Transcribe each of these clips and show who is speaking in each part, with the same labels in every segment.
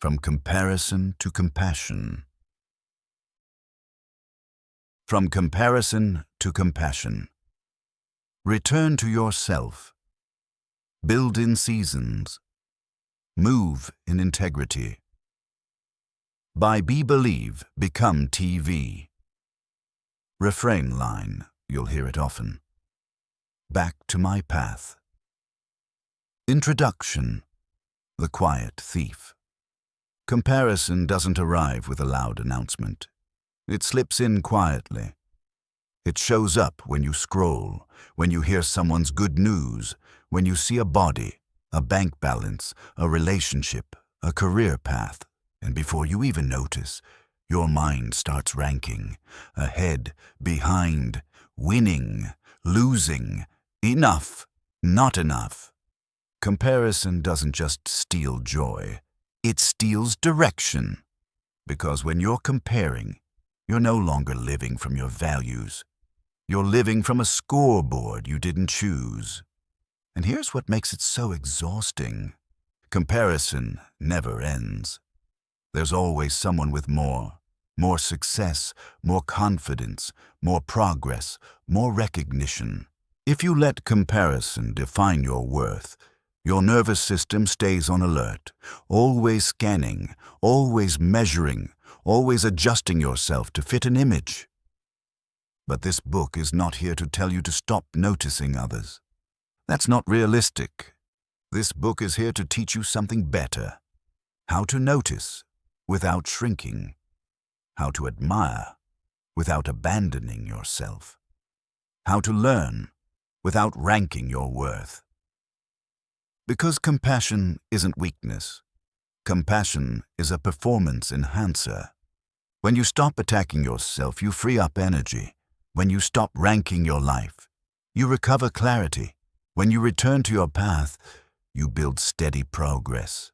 Speaker 1: From comparison to compassion. From comparison to compassion. Return to yourself. Build in seasons. Move in integrity. By Be Believe, become TV. Refrain line, you'll hear it often. Back to my path. Introduction. The quiet thief. Comparison doesn't arrive with a loud announcement. It slips in quietly. It shows up when you scroll, when you hear someone's good news, when you see a body, a bank balance, a relationship, a career path, and before you even notice, your mind starts ranking, ahead, behind, winning, losing, enough, not enough. Comparison doesn't just steal joy, it steals direction. Because when you're comparing, you're no longer living from your values. You're living from a scoreboard you didn't choose. And here's what makes it so exhausting. Comparison never ends. There's always someone with more success, more confidence, more progress, more recognition. If you let comparison define your worth, your nervous system stays on alert, always scanning, always measuring, always adjusting yourself to fit an image. But this book is not here to tell you to stop noticing others. That's not realistic. This book is here to teach you something better. How to notice without shrinking. How to admire without abandoning yourself. How to learn without ranking your worth. Because compassion isn't weakness. Compassion is a performance enhancer. When you stop attacking yourself, you free up energy. When you stop ranking your life, you recover clarity. When you return to your path, you build steady progress.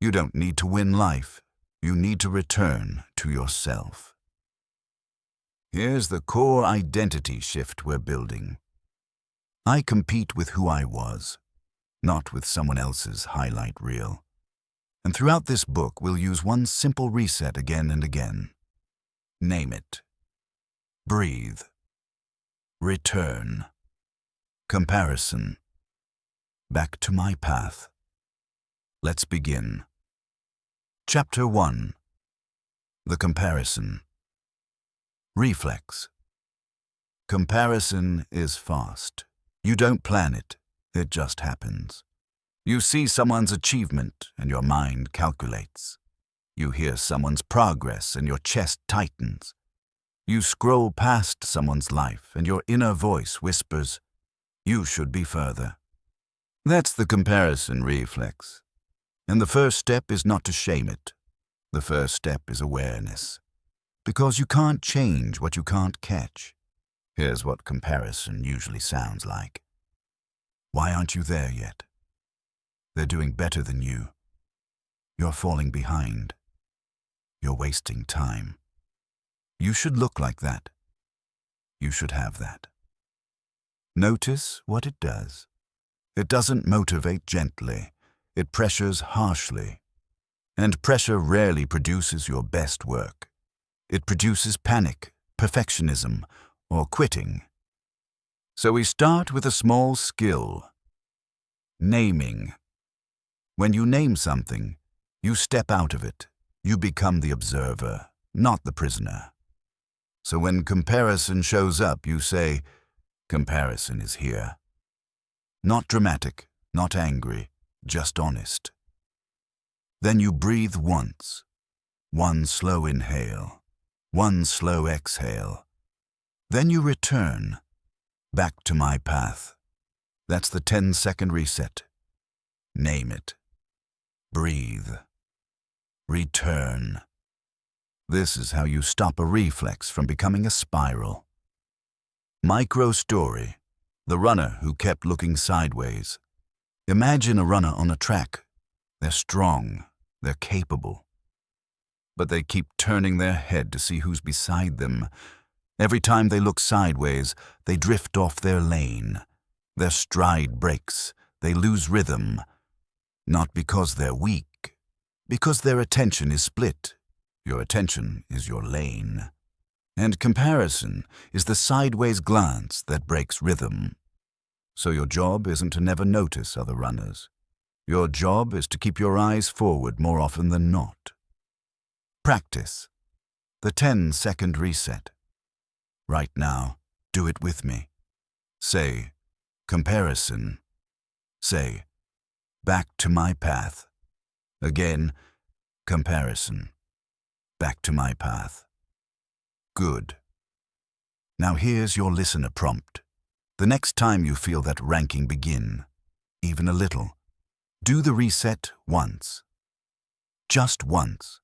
Speaker 1: You don't need to win life. You need to return to yourself. Here's the core identity shift we're building. I compete with who I was, not with someone else's highlight reel. And throughout this book, we'll use one simple reset again and again. Name it. Breathe. Return. Comparison. Back to my path. Let's begin. Chapter 1. The comparison. Reflex. Comparison is fast. You don't plan it. It just happens. You see someone's achievement and your mind calculates. You hear someone's progress and your chest tightens. You scroll past someone's life and your inner voice whispers, "You should be further." That's the comparison reflex. And the first step is not to shame it. The first step is awareness. Because you can't change what you can't catch. Here's what comparison usually sounds like. Why aren't you there yet? They're doing better than you. You're falling behind. You're wasting time. You should look like that. You should have that. Notice what it does. It doesn't motivate gently. It pressures harshly. And pressure rarely produces your best work. It produces panic, perfectionism, or quitting. So we start with a small skill. Naming. When you name something, you step out of it. You become the observer, not the prisoner. So when comparison shows up, you say, "Comparison is here." Not dramatic, not angry, just honest. Then you breathe once. One slow inhale. One slow exhale. Then you return. Back to my path. That's the 10-second reset. Name it. Breathe. Return. This is how you stop a reflex from becoming a spiral. Micro story. The runner who kept looking sideways. Imagine a runner on a track. They're strong. They're capable. But they keep turning their head to see who's beside them. Every time they look sideways, they drift off their lane. Their stride breaks. They lose rhythm. Not because they're weak, Because their attention is split. Your attention is your lane. And comparison is the sideways glance that breaks rhythm. So your job isn't to never notice other runners. Your job is to keep your eyes forward more often than not. Practice. The 10-second reset. Right now, do it with me. Say, comparison. Say, back to my path. Again, comparison. Back to my path. Good. Now here's your listener prompt. The next time you feel that ranking begin, even a little, do the reset once. Just once.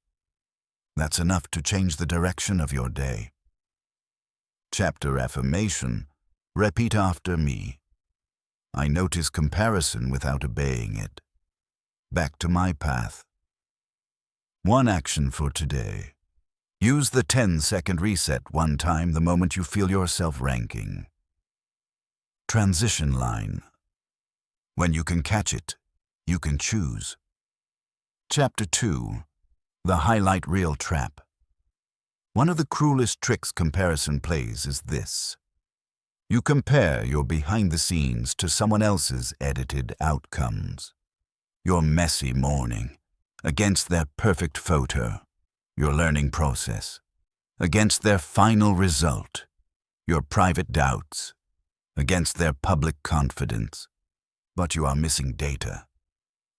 Speaker 1: That's enough to change the direction of your day. Chapter affirmation. Repeat after me. I notice comparison without obeying it. Back to my path. One action for today. Use the 10-second reset one time the moment you feel yourself ranking. Transition line. When you can catch it, you can choose. Chapter 2. The highlight reel trap. One of the cruelest tricks comparison plays is this. You compare your behind the scenes to someone else's edited outcomes. Your messy morning against their perfect photo. Your learning process against their final result. Your private doubts against their public confidence. But you are missing data.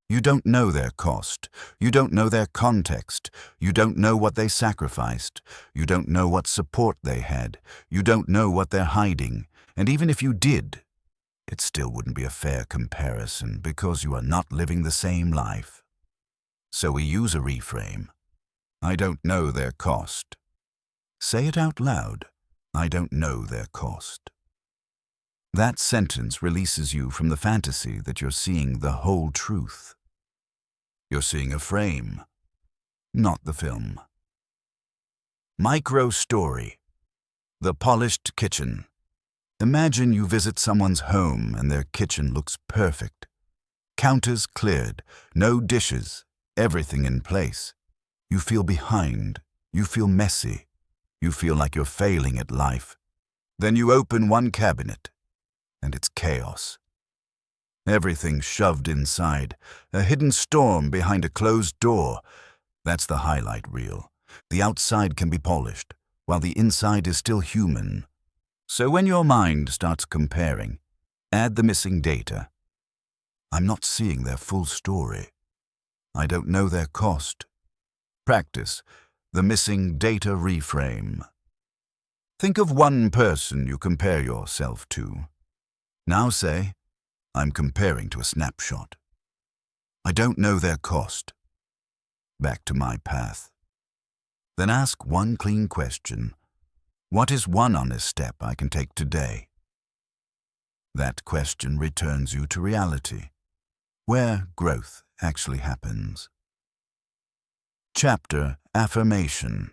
Speaker 1: You don't know their cost. You don't know their context. You don't know what they sacrificed. You don't know what support they had. You don't know what they're hiding. And even if you did, it still wouldn't be a fair comparison because you are not living the same life. So we use a reframe. I don't know their cost. Say it out loud. I don't know their cost. That sentence releases you from the fantasy that you're seeing the whole truth. You're seeing a frame, not the film. Micro story. The polished kitchen. Imagine you visit someone's home and their kitchen looks perfect. Counters cleared, no dishes, everything in place. You feel behind, you feel messy, you feel like you're failing at life. Then you open one cabinet, and it's chaos. Everything shoved inside, a hidden storm behind a closed door. That's the highlight reel. The outside can be polished, while the inside is still human. So when your mind starts comparing, add the missing data. I'm not seeing their full story. I don't know their cost. Practice the missing data reframe. Think of one person you compare yourself to. Now say, I'm comparing to a snapshot. I don't know their cost. Back to my path. Then ask one clean question. What is one honest step I can take today? That question returns you to reality, where growth actually happens. Chapter affirmation.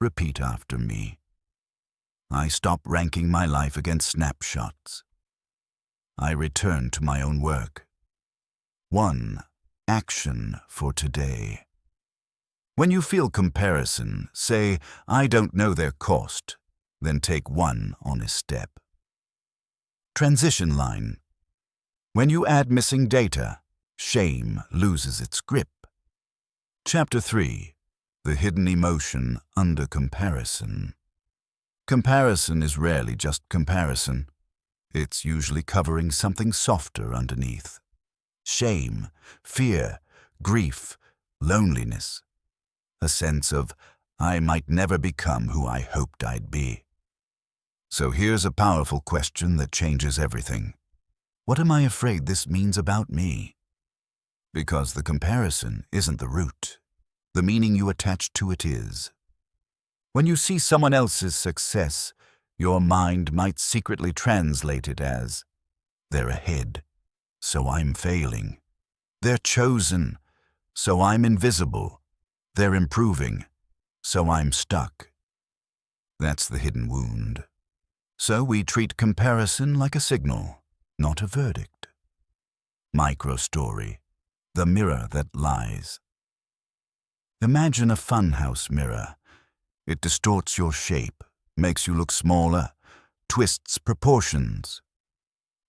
Speaker 1: Repeat after me. I stop ranking my life against snapshots. I return to my own work. 1. Action for today. When you feel comparison, say, I don't know their cost, then take one honest step. Transition line. When you add missing data, shame loses its grip. Chapter 3. The hidden emotion under comparison. Comparison is rarely just comparison. It's usually covering something softer underneath. Shame, fear, grief, loneliness. A sense of, I might never become who I hoped I'd be. So here's a powerful question that changes everything. What am I afraid this means about me? Because the comparison isn't the root. The meaning you attach to it is. When you see someone else's success, your mind might secretly translate it as, they're ahead, so I'm failing. They're chosen, so I'm invisible. They're improving, so I'm stuck. That's the hidden wound. So we treat comparison like a signal, not a verdict. Micro story. The mirror that lies. Imagine a funhouse mirror. It distorts your shape, makes you look smaller, twists proportions.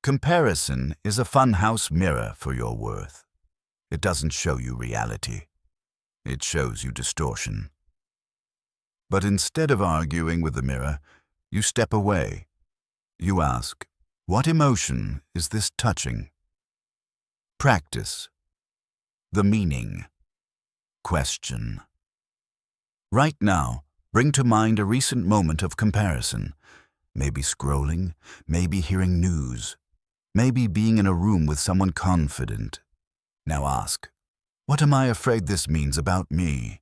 Speaker 1: Comparison is a funhouse mirror for your worth. It doesn't show you reality. It shows you distortion. But instead of arguing with the mirror, you step away. You ask, what emotion is this touching? Practice. The meaning. Question. Right now, bring to mind a recent moment of comparison. Maybe scrolling, maybe hearing news, maybe being in a room with someone confident. Now ask, what am I afraid this means about me?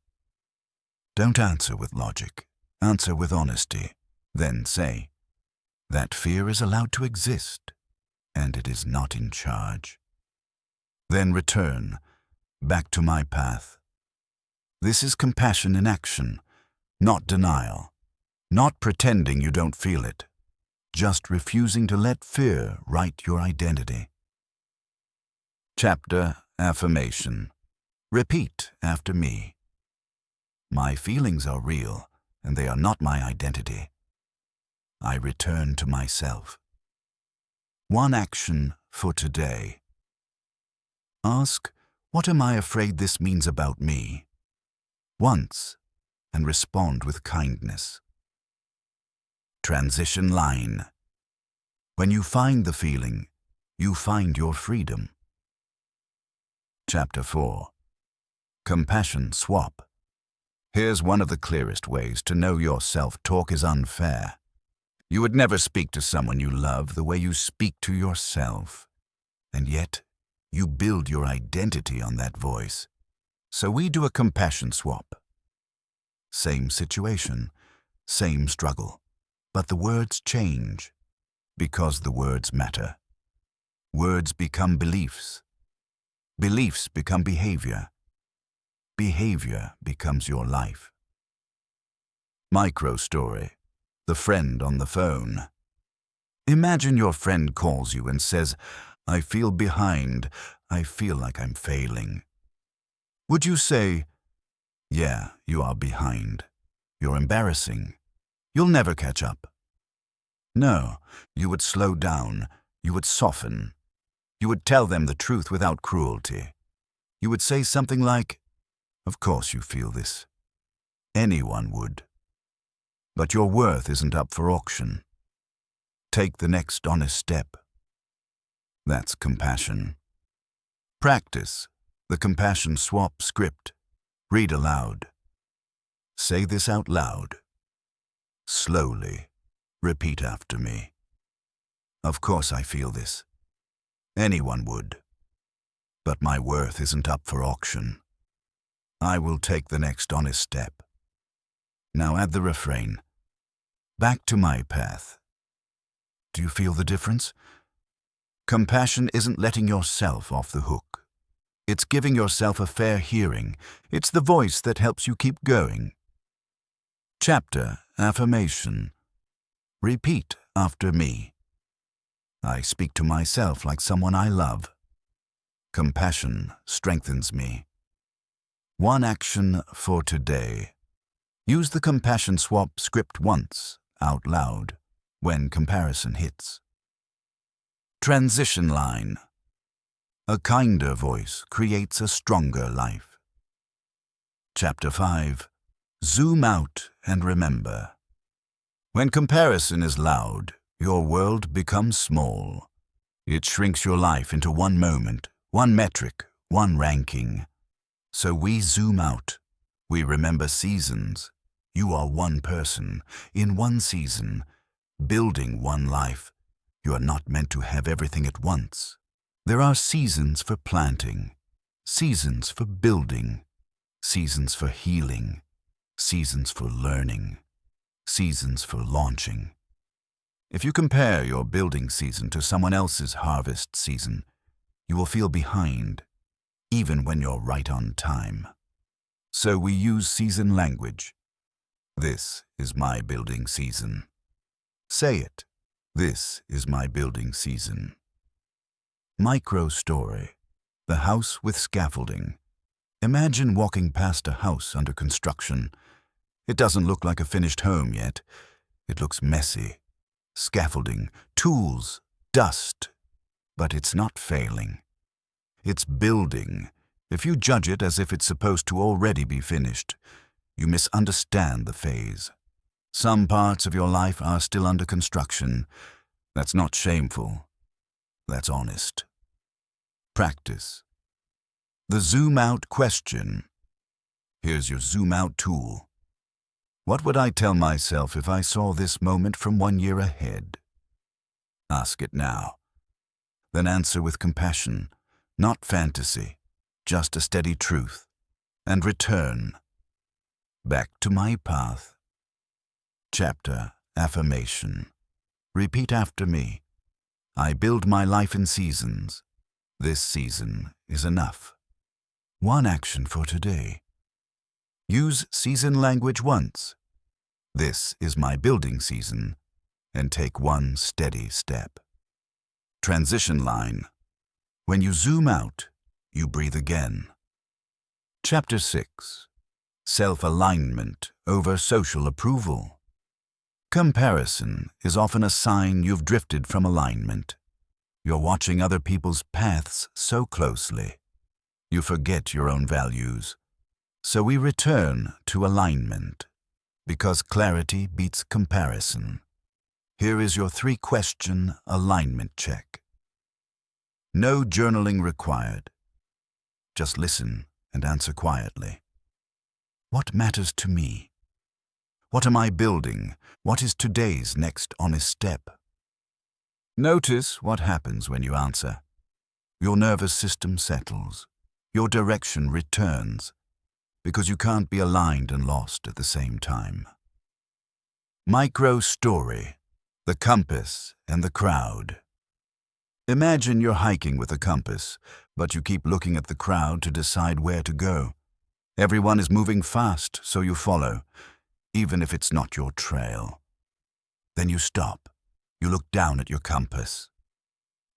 Speaker 1: Don't answer with logic. Answer with honesty. Then say, that fear is allowed to exist, and it is not in charge. Then return, back to my path. This is compassion in action, not denial, not pretending you don't feel it, just refusing to let fear write your identity. Chapter Affirmation. Repeat after me. My feelings are real, and they are not my identity. I return to myself. One action for today. Ask, what am I afraid this means about me? Once, and respond with kindness. Transition line. When you find the feeling, you find your freedom. Chapter 4. Compassion swap. Here's one of the clearest ways to know your self-talk is unfair. You would never speak to someone you love the way you speak to yourself. And yet, you build your identity on that voice. So we do a compassion swap. Same situation, same struggle, but the words change because the words matter. Words become beliefs. Beliefs become behavior. Behavior becomes your life. Micro story. The friend on the phone. Imagine your friend calls you and says, I feel behind. I feel like I'm failing. Would you say, yeah, you are behind. You're embarrassing. You'll never catch up. No, you would slow down. You would soften. You would tell them the truth without cruelty. You would say something like, of course you feel this. Anyone would. But your worth isn't up for auction. Take the next honest step. That's compassion. Practice the compassion swap script. Read aloud. Say this out loud. Slowly. Repeat after me. Of course I feel this. Anyone would. But my worth isn't up for auction. I will take the next honest step. Now add the refrain. Back to my path. Do you feel the difference? Compassion isn't letting yourself off the hook. It's giving yourself a fair hearing. It's the voice that helps you keep going. Chapter Affirmation. Repeat after me. I speak to myself like someone I love. Compassion strengthens me. One action for today. Use the compassion swap script once, out loud, when comparison hits. Transition line. A kinder voice creates a stronger life. Chapter 5. Zoom out and remember. When comparison is loud, your world becomes small. It shrinks your life into one moment, one metric, one ranking. So we zoom out. We remember seasons. You are one person, in one season, building one life. You are not meant to have everything at once. There are seasons for planting, seasons for building, seasons for healing, seasons for learning, seasons for launching. If you compare your building season to someone else's harvest season, you will feel behind, even when you're right on time. So we use season language. This is my building season. Say it. This is my building season. Micro story. The house with scaffolding. Imagine walking past a house under construction. It doesn't look like a finished home yet. It looks messy. Scaffolding, tools, dust. But it's not failing. It's building. If you judge it as if it's supposed to already be finished, you misunderstand the phase. Some parts of your life are still under construction. That's not shameful. That's honest. Practice. The zoom-out question. Here's your zoom-out tool. What would I tell myself if I saw this moment from 1 year ahead? Ask it now. Then answer with compassion, not fantasy, just a steady truth, and return. Back to my path. Chapter Affirmation. Repeat after me. I build my life in seasons. This season is enough. One action for today. Use season language once. This is my building season, and take one steady step. Transition line. When you zoom out, you breathe again. Chapter 6. Self-alignment over social approval. Comparison is often a sign you've drifted from alignment. You're watching other people's paths so closely. You forget your own values. So we return to alignment, because clarity beats comparison. Here is your 3-question alignment check. No journaling required. Just listen and answer quietly. What matters to me? What am I building? What is today's next honest step? Notice what happens when you answer. Your nervous system settles. Your direction returns, because you can't be aligned and lost at the same time. Micro story. The compass and the crowd. Imagine you're hiking with a compass, but you keep looking at the crowd to decide where to go. Everyone is moving fast, so you follow, even if it's not your trail. Then you stop. You look down at your compass.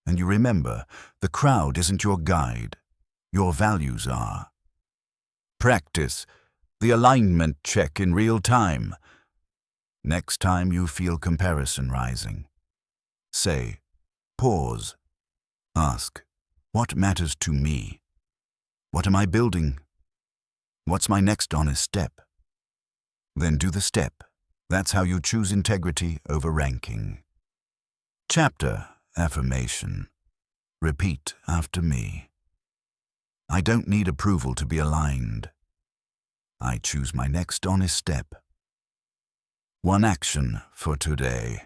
Speaker 1: And you remember, the crowd isn't your guide. Your values are. Practice the alignment check in real time. Next time you feel comparison rising, say, pause. Ask, what matters to me? What am I building? What's my next honest step? Then do the step. That's how you choose integrity over ranking. Chapter Affirmation. Repeat after me. I don't need approval to be aligned. I choose my next honest step. One action for today.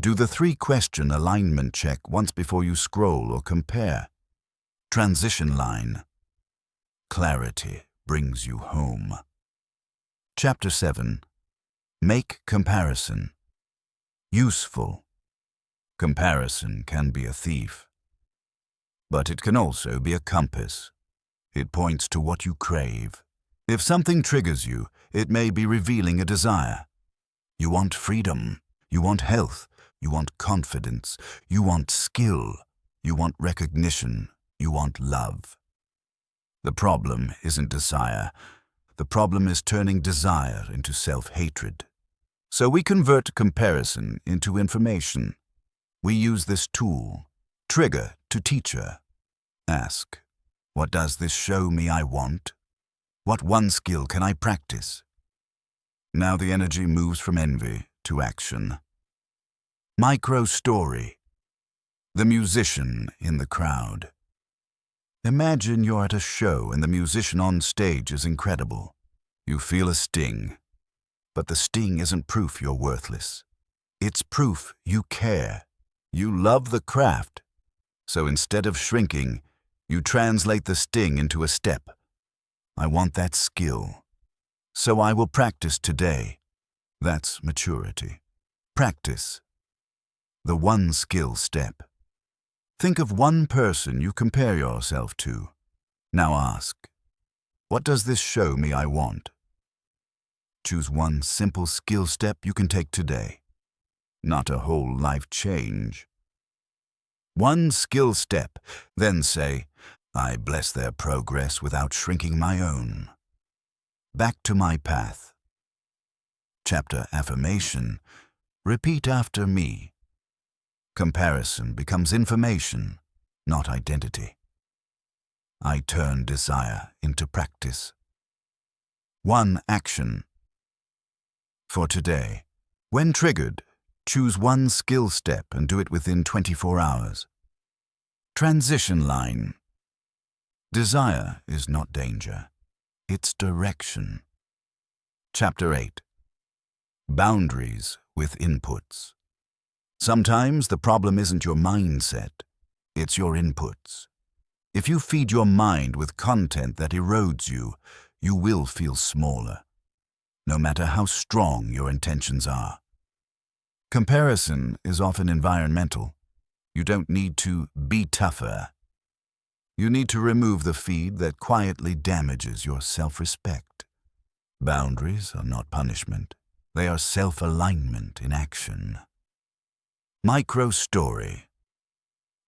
Speaker 1: Do the 3-question alignment check once before you scroll or compare. Transition line. Clarity brings you home. Chapter 7. Make comparison. Useful. Comparison can be a thief, but it can also be a compass. It points to what you crave. If something triggers you, it may be revealing a desire. You want freedom. You want health. You want confidence. You want skill. You want recognition. You want love. The problem isn't desire. The problem is turning desire into self-hatred. So we convert comparison into information. We use this tool, trigger to teacher. Ask, what does this show me I want? What one skill can I practice? Now the energy moves from envy to action. Micro story. The musician in the crowd. Imagine you're at a show and the musician on stage is incredible. You feel a sting. But the sting isn't proof you're worthless. It's proof you care. You love the craft. So instead of shrinking, you translate the sting into a step. I want that skill. So I will practice today. That's maturity. Practice. The one skill step. Think of one person you compare yourself to. Now ask, what does this show me I want? Choose one simple skill step you can take today. Not a whole life change. One skill step, then say, I bless their progress without shrinking my own. Back to my path. Chapter Affirmation. Repeat after me. Comparison becomes information, not identity. I turn desire into practice. One action. For today, when triggered, choose one skill step and do it within 24 hours. Transition line. Desire is not danger, it's direction. Chapter 8. Boundaries with inputs. Sometimes the problem isn't your mindset, it's your inputs. If you feed your mind with content that erodes you, you will feel smaller, no matter how strong your intentions are. Comparison is often environmental. You don't need to be tougher. You need to remove the feed that quietly damages your self-respect. Boundaries are not punishment. They are self-alignment in action. Micro-story.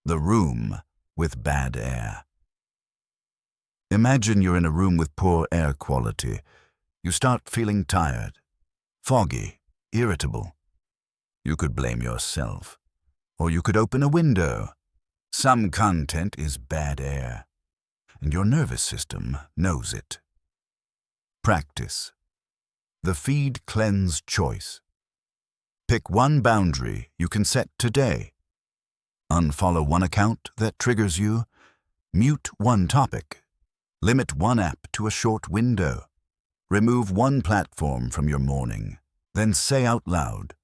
Speaker 1: The room with bad air. Imagine you're in a room with poor air quality. You start feeling tired, foggy, irritable. You could blame yourself, or you could open a window. Some content is bad air, and your nervous system knows it. Practice. The feed cleanse choice. Pick one boundary you can set today. Unfollow one account that triggers you. Mute one topic. Limit one app to a short window. Remove one platform from your morning. Then say out loud.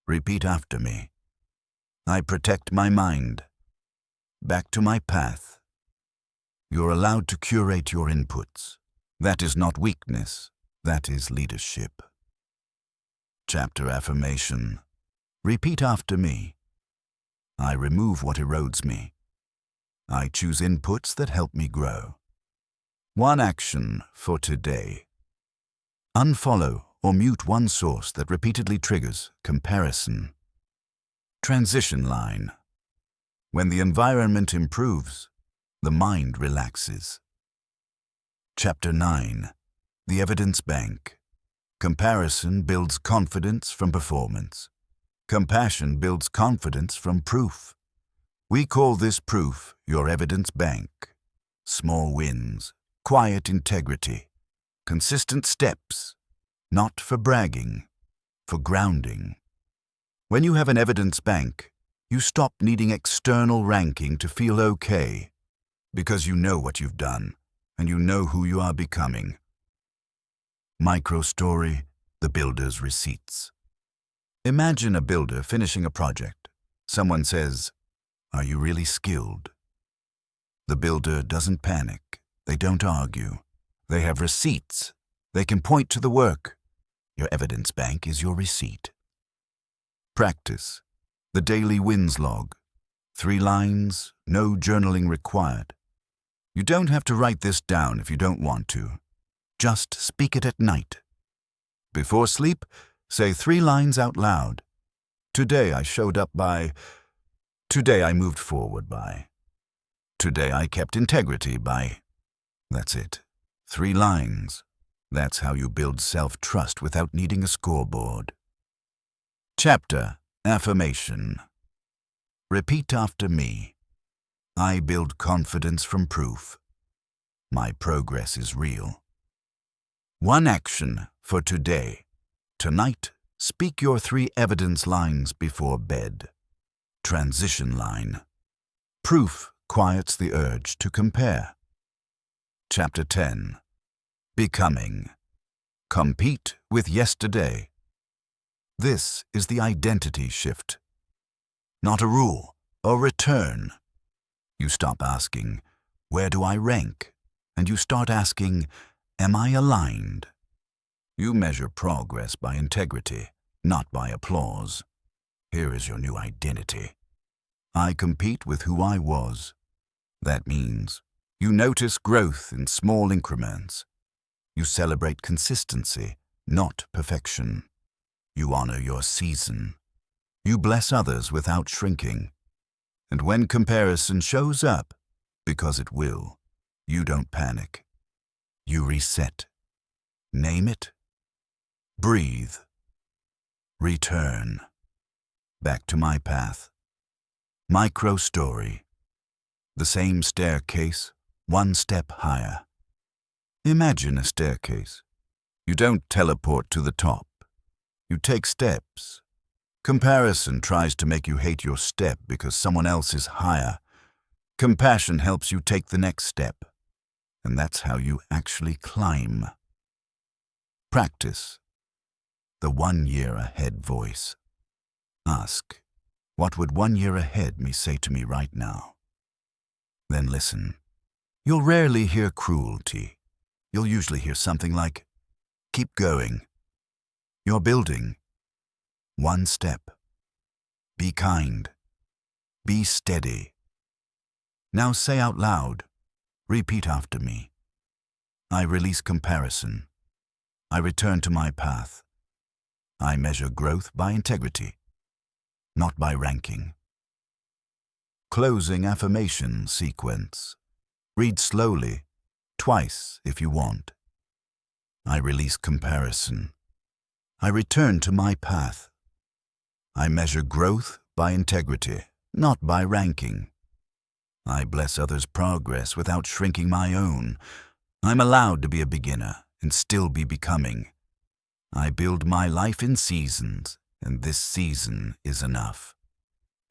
Speaker 1: Repeat after me. I protect my mind. Back to my path. You're allowed to curate your inputs. That is not weakness. That is leadership. Chapter Affirmation. Repeat after me. I remove what erodes me. I choose inputs that help me grow. One action for today. Unfollow or mute one source that repeatedly triggers comparison. Transition line. When the environment improves, the mind relaxes. Chapter 9. The Evidence Bank. Comparison builds confidence from performance. Compassion builds confidence from proof. We call this proof your evidence bank. Small wins, quiet integrity, consistent steps, not for bragging, for grounding. When you have an evidence bank, you stop needing external ranking to feel okay, because you know what you've done, and you know who you are becoming. Micro-story, the builder's receipts. Imagine a builder finishing a project. Someone says, "Are you really skilled?" The builder doesn't panic. They don't argue. They have receipts. They can point to the work. Your evidence bank is your receipt. Practice. The daily wins log. 3 lines, no journaling required. You don't have to write this down if you don't want to. Just speak it at night. Before sleep, say 3 lines out loud. Today I showed up by. Today I moved forward by. Today I kept integrity by. That's it. 3 lines. That's how you build self-trust without needing a scoreboard. Chapter Affirmation. Repeat after me. I build confidence from proof. My progress is real. One action for today. Tonight, speak your 3 evidence lines before bed. Transition line. Proof quiets the urge to compare. Chapter 10. Becoming. Compete with yesterday. This is the identity shift. Not a rule, a return. You stop asking, where do I rank? And you start asking, am I aligned? You measure progress by integrity, not by applause. Here is your new identity. I compete with who I was. That means you notice growth in small increments. You celebrate consistency, not perfection. You honor your season. You bless others without shrinking. And when comparison shows up, because it will. You don't panic. You reset. Name it. Breathe. Return. Back to my path. Micro story. The same staircase, one step higher. Imagine a staircase. You don't teleport to the top. You take steps. Comparison tries to make you hate your step because someone else is higher. Compassion helps you take the next step. And that's how you actually climb. Practice. The 1 year ahead voice. Ask, what would 1 year ahead me say to me right now? Then listen. You'll rarely hear cruelty. You'll usually hear something like, keep going. You're building. One step. Be kind. Be steady. Now say out loud. Repeat after me. I release comparison. I return to my path. I measure growth by integrity, not by ranking. Closing affirmation sequence. Read slowly, twice if you want. I release comparison. I return to my path. I measure growth by integrity, not by ranking. I bless others' progress without shrinking my own. I'm allowed to be a beginner and still be becoming. I build my life in seasons, and this season is enough.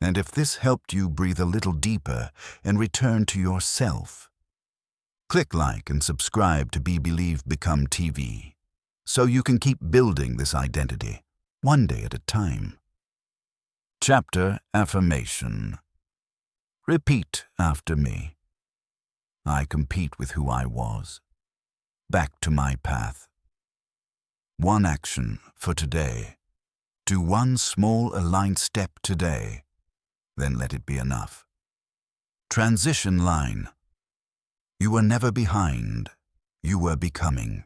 Speaker 1: And if this helped you breathe a little deeper and return to yourself, click like and subscribe to Be Believe Become TV, so you can keep building this identity, one day at a time. Chapter Affirmation. Repeat after me. I compete with who I was. Back to my path. One action for today. Do one small aligned step today. Then let it be enough. Transition line. You were never behind. You were becoming.